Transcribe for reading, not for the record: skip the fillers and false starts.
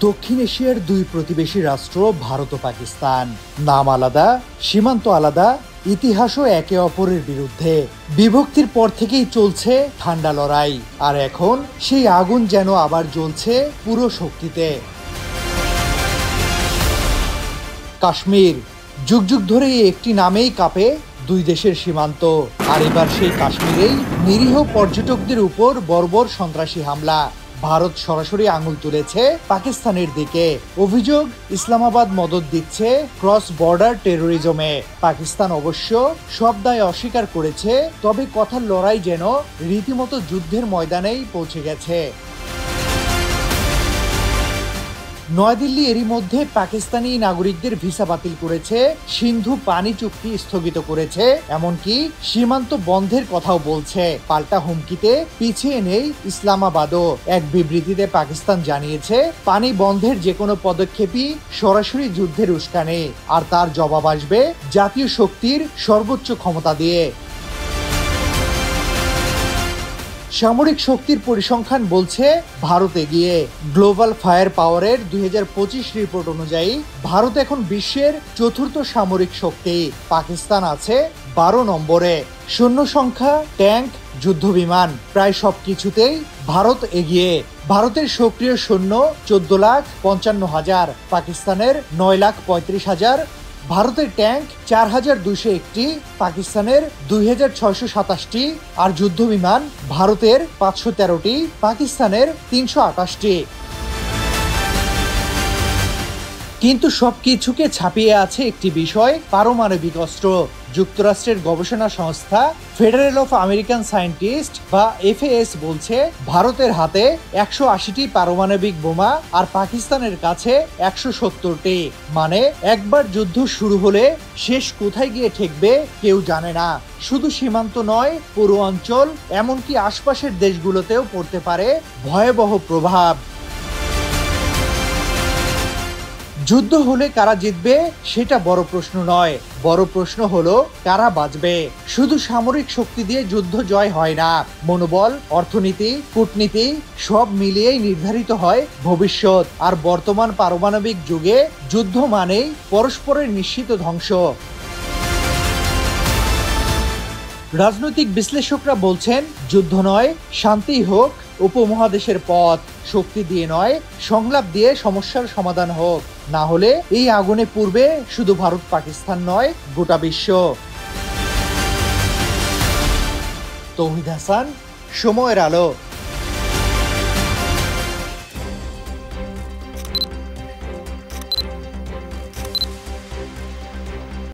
দক্ষিণ এশিয়ার দুই প্রতিবেশী রাষ্ট্র ভারত ও পাকিস্তান। নাম আলাদা, সীমান্ত আলাদা, ইতিহাসও একে অপরের বিরুদ্ধে। বিভক্তির পর থেকেই চলছে ঠান্ডা লড়াই, আর এখন সেই আগুন যেন আবার জ্বলছে পুরো শক্তিতে। কাশ্মীর, যুগ যুগ ধরে একটি নামেই কাঁপে দুই দেশের সীমান্ত, আর এবার সেই কাশ্মীরেই নিরীহ পর্যটকদের উপর বর্বর সন্ত্রাসী হামলা। ভারত সরাসরি আঙুল তুলেছে পাকিস্তানের দিকে। অভিযোগ, ইসলামাবাদ মদদ দিচ্ছে ক্রস বর্ডার টেরোরিজমে। পাকিস্তান অবশ্য সব দায় অস্বীকার করেছে, তবে কথার লড়াই যেন রীতিমতো যুদ্ধের ময়দানেই পৌঁছে গেছে। নয়াদিল্লি এরই মধ্যে পাকিস্তানি নাগরিকদের ভিসা বাতিল করেছে, সিন্ধু পানি চুক্তি স্থগিত করেছে, এমনকি সীমান্ত বন্ধের কথাও বলছে। পাল্টা হুমকিতে পিছিয়ে নেই ইসলামাবাদও। এক বিবৃতিতে পাকিস্তান জানিয়েছে, পানি বন্ধের যে কোনো পদক্ষেপই সরাসরি যুদ্ধের উস্কানি, আর তার জবাব আসবে জাতীয় শক্তির সর্বোচ্চ ক্ষমতা দিয়ে। সামরিক শক্তির পরিসংখ্যান বলছে ভারত এগিয়ে। গ্লোবাল ফায়ার পাওয়ারের 2025 রিপোর্ট অনুযায়ী ভারত এখন বিশ্বের চতুর্থ সামরিক শক্তি। পাকিস্তান আছে 12 নম্বরে। সৈন্য সংখ্যা, ট্যাঙ্ক, যুদ্ধবিমান প্রায় সবকিছুতেই ভারত এগিয়ে। ভারতের সক্রিয় সৈন্য 14,55,000, পাকিস্তানের 9,35,000। ভারতের ট্যাঙ্ক 4,201টি, পাকিস্তানের 2,627টি, আর যুদ্ধবিমান ভারতের 513টি, পাকিস্তানের 328টি। কিন্তু সবকিছুকে ছাপিয়ে আছে একটি বিষয়, পারমাণবিক অস্ত্র। যুক্তরাষ্ট্রের গবেষণা সংস্থা ফেডারেল অফ আমেরিকান সায়েন্টিস্ট বা FAS বলছে, ভারতের হাতে 180টি পারমাণবিক বোমা আর পাকিস্তানের কাছে 170টি। মানে একবার যুদ্ধ শুরু হলে শেষ কোথায় গিয়ে ঠেকবে কেউ জানে না। শুধু সীমান্ত নয়, পুরো অঞ্চল, এমনকি আশপাশের দেশগুলোতেও পড়তে পারে ভয়াবহ প্রভাব। যুদ্ধ হলে কারা জিতবে সেটা বড় প্রশ্ন নয়, বড় প্রশ্ন হলো কারা বাঁচবে। শুধু সামরিক শক্তি দিয়ে যুদ্ধ জয় হয় না। মনোবল, অর্থনীতি, কূটনীতি সব মিলিয়েই নির্ধারিত হয় ভবিষ্যৎ। আর বর্তমান পারমাণবিক যুগে যুদ্ধ মানেই পরস্পরের নিশ্চিত ধ্বংস। রাজনৈতিক বিশ্লেষকরা বলছেন, যুদ্ধ নয়, শান্তিই হোক উপমহাদেশের পথ। শক্তি দিয়ে নয়, সংলাপ দিয়ে সমস্যার সমাধান হোক। না হলে এই আগুনে পুড়বে শুধু ভারত পাকিস্তান নয়, গোটা বিশ্ব। তৌহিদ হাসান, সময়ের আলো।